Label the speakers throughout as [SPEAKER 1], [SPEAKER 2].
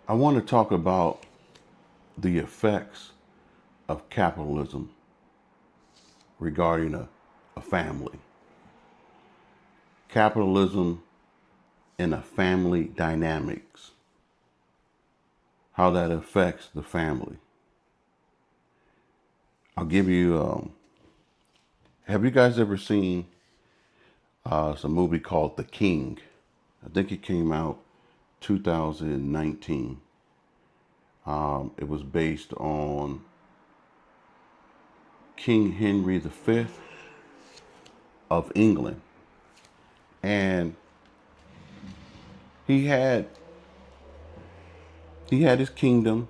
[SPEAKER 1] I want to talk about the effects of capitalism regarding a family. Capitalism in a family dynamics, how that affects the family. I'll give you, have you guys ever seen it's a movie called The King? I think it came out 2019. It was based on King Henry V of England. And he had he had his kingdom,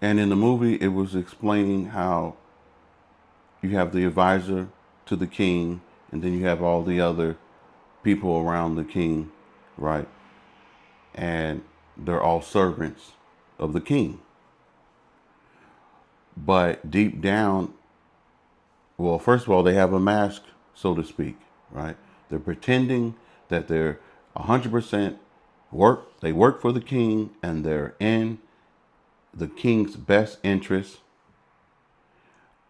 [SPEAKER 1] and in the movie it was explaining how you have the advisor to the king, and then you have all the other people around the king, right? And they're all servants of the king. But deep down, well, first of all, they have a mask, so to speak, right? They're pretending that they're 100% work. They work for the king, and they're in the king's best interest.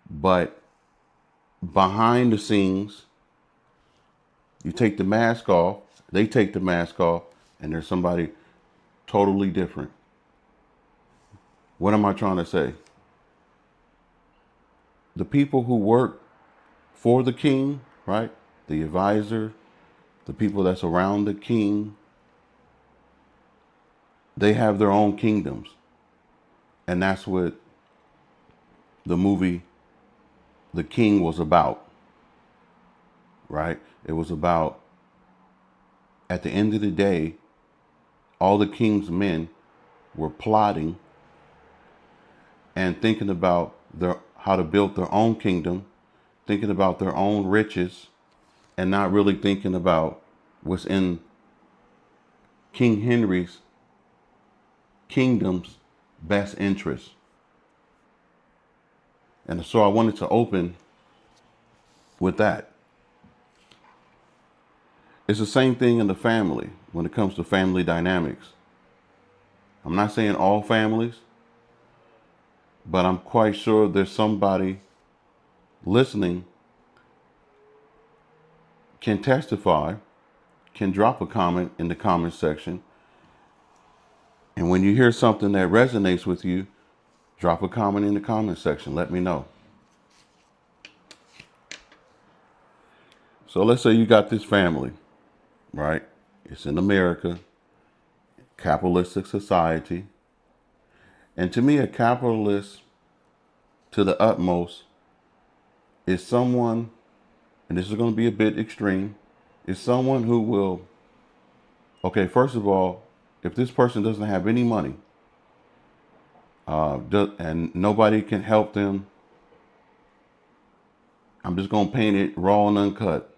[SPEAKER 1] But behind the scenes, you take the mask off, they take the mask off, and there's somebody totally different. What am I trying to say? The people who work for the king, right? The advisor, the people that's around the king, they have their own kingdoms. And that's what the movie The King was about, right? It was about, at the end of the day, all the king's men were plotting and thinking about how to build their own kingdom, thinking about their own riches, and not really thinking about what's in King Henry's kingdom's best interest. And so I wanted to open with that. It's the same thing in the family when it comes to family dynamics. I'm not saying all families, but I'm quite sure there's somebody listening can testify, can drop a comment in the comment section. And when you hear something that resonates with you, drop a comment in the comment section. Let me know. So let's say you got this family, right? It's in America, capitalistic society. And to me, a capitalist to the utmost is someone, and this is going to be a bit extreme, is someone who will, okay, first of all, if this person doesn't have any money and nobody can help them, I'm just going to paint it raw and uncut.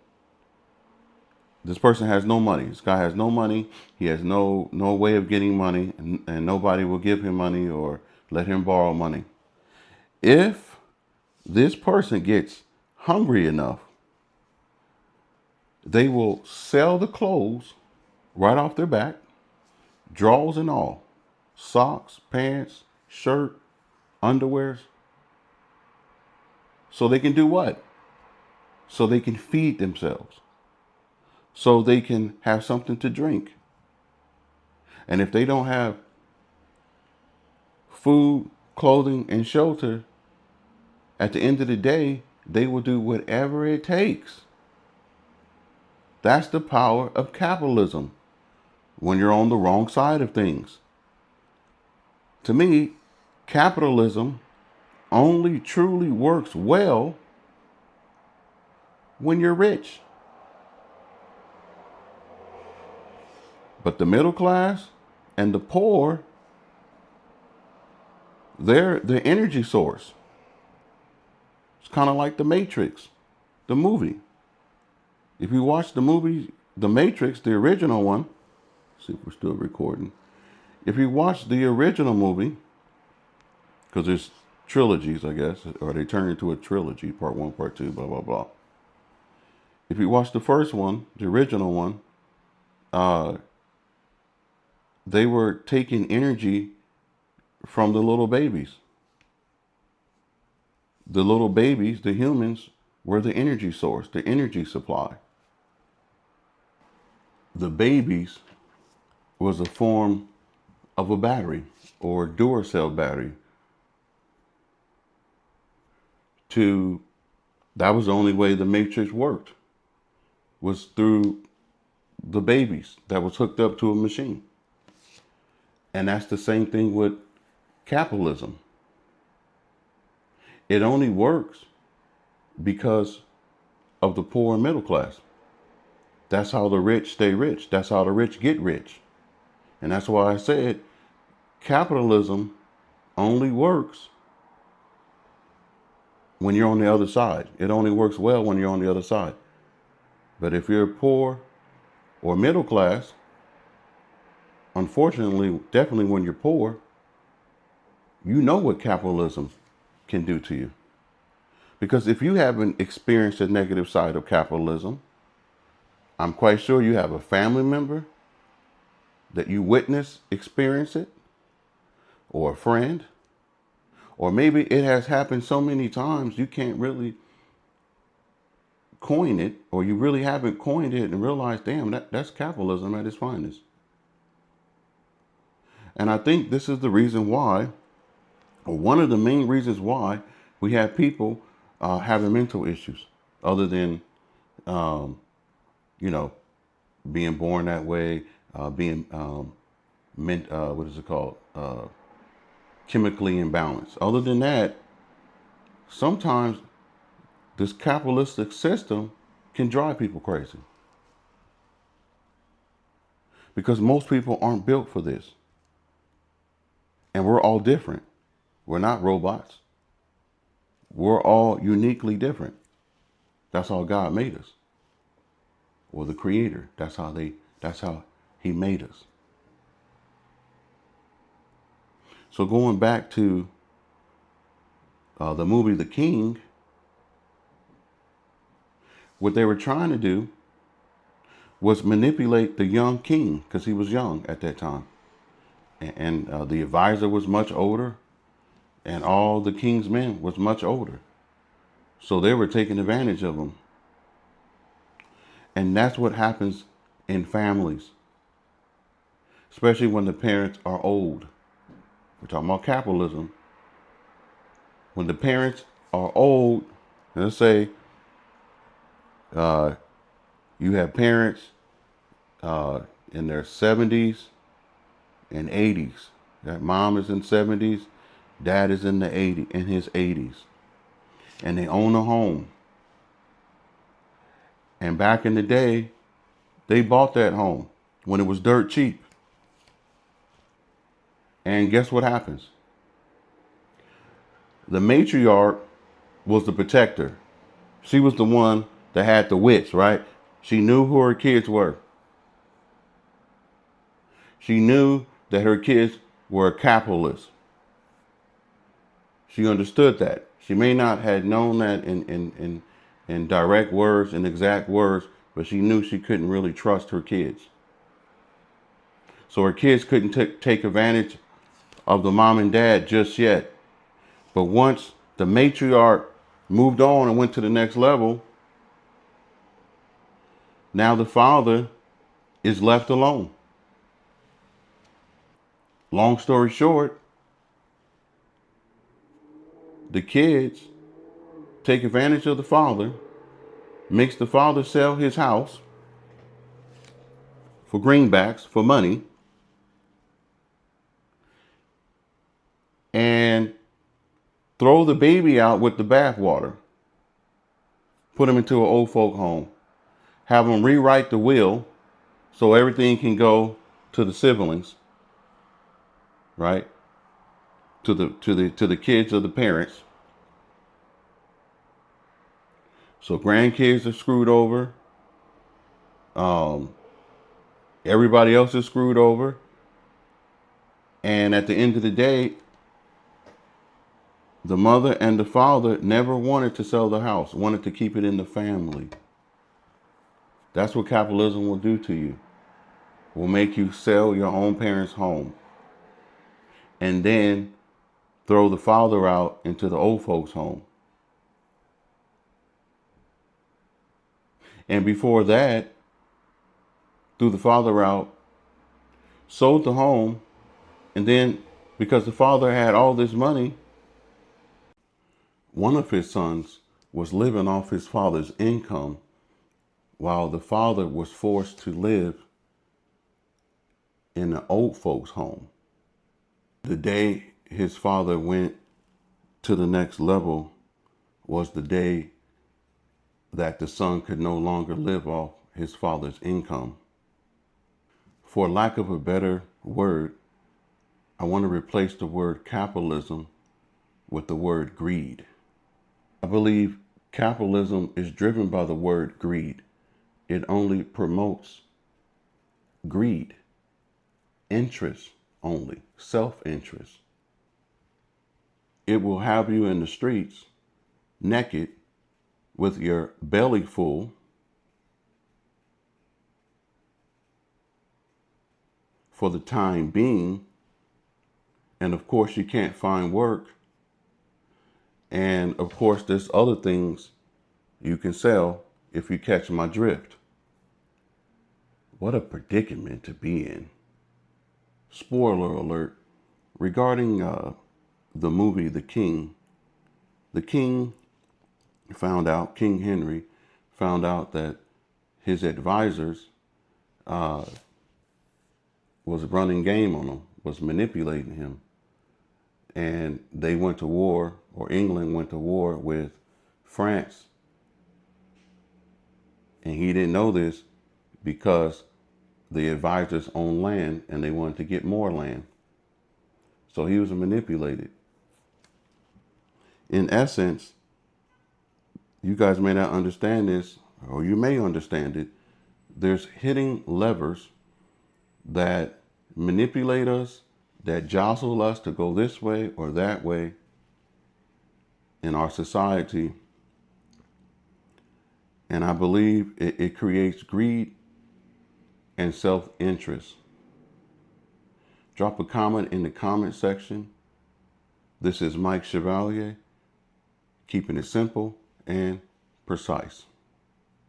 [SPEAKER 1] This person has no money. This guy has no money. He has no way of getting money, and nobody will give him money or let him borrow money. If this person gets hungry enough, they will sell the clothes right off their back, drawers and all, socks, pants, shirt, underwears, so they can do what? So they can feed themselves, so they can have something to drink. And if they don't have food, clothing, and shelter, at the end of the day, they will do whatever it takes. That's the power of capitalism when you're on the wrong side of things. To me, capitalism only truly works well when you're rich. But the middle class and the poor, they're the energy source. It's kind of like The Matrix, the movie. If you watch the movie The Matrix, the original one, see if we're still recording. If you watch the original movie, because there's trilogies, I guess, or they turn into a trilogy, part one, part two, blah, blah, blah. If you watch the first one, the original one, uh, they were taking energy from the little babies. The little babies, the humans, were the energy source, the energy supply. The babies was a form of a battery or Duracell battery. That was the only way the matrix worked, was through the babies that was hooked up to a machine. And that's the same thing with capitalism. It only works because of the poor and middle class. That's how the rich stay rich. That's how the rich get rich. And that's why I said capitalism only works when you're on the other side. It only works well when you're on the other side. But if you're poor or middle class, unfortunately, definitely when you're poor, you know what capitalism can do to you. Because if you haven't experienced the negative side of capitalism, I'm quite sure you have a family member that you witness experience it, or a friend, or maybe it has happened so many times you can't really coin it, or you really haven't coined it and realized, damn, that's capitalism at its finest. And I think this is the reason why, or one of the main reasons why, we have people having mental issues, other than, you know, being born that way, being what is it called? Chemically imbalanced. Other than that, sometimes this capitalistic system can drive people crazy. Because most people aren't built for this. And we're all different. We're not robots. We're all uniquely different. That's how God made us. Or the Creator. That's how He made us. So going back to the movie The King, what they were trying to do was manipulate the young king, because he was young at that time. And the advisor was much older, and all the king's men was much older. So they were taking advantage of him. And that's what happens in families, especially when the parents are old. We're talking about capitalism. When the parents are old, let's say you have parents in their 70s and 80s. That mom is in 70s, dad is in his 80s, and they own a home. And back in the day, they bought that home when it was dirt cheap. And guess what happens? The matriarch was the protector. She was the one that had the wits, right? She knew who her kids were. She knew that her kids were capitalists. She understood that. She may not have known that in direct words and exact words, but she knew she couldn't really trust her kids. So her kids couldn't take advantage of the mom and dad just yet. But once the matriarch moved on and went to the next level, now the father is left alone. Long story short, the kids take advantage of the father, makes the father sell his house for greenbacks, for money, and throw the baby out with the bathwater. Put him into an old folk home. Have him rewrite the will so everything can go to the siblings, right? To the kids of the parents. So grandkids are screwed over. Everybody else is screwed over. And at the end of the day, the mother and the father never wanted to sell the house, wanted to keep it in the family. That's what capitalism will do to you. will make you sell your own parents' home and then throw the father out into the old folks' home. And before that, threw the father out, sold the home, and then because the father had all this money, one of his sons was living off his father's income while the father was forced to live in the old folks' home. The day his father went to the next level was the day that the son could no longer live off his father's income. For lack of a better word, I want to replace the word capitalism with the word greed. I believe capitalism is driven by the word greed. It only promotes greed, interest only, self-interest. It will have you in the streets naked with your belly full for the time being. And of course, you can't find work. And of course, there's other things you can sell if you catch my drift. What a predicament to be in. Spoiler alert, regarding the movie The King King Henry found out that his advisors was running game on him, was manipulating him. And they went to war, or England went to war with France. And he didn't know this because the advisors owned land and they wanted to get more land. So he was manipulated. In essence, you guys may not understand this, or you may understand it. There's hidden levers that manipulate us, that jostle us to go this way or that way in our society. And I believe it creates greed and self-interest. Drop a comment in the comment section. This is Mike Chevalier, keeping it simple and precise.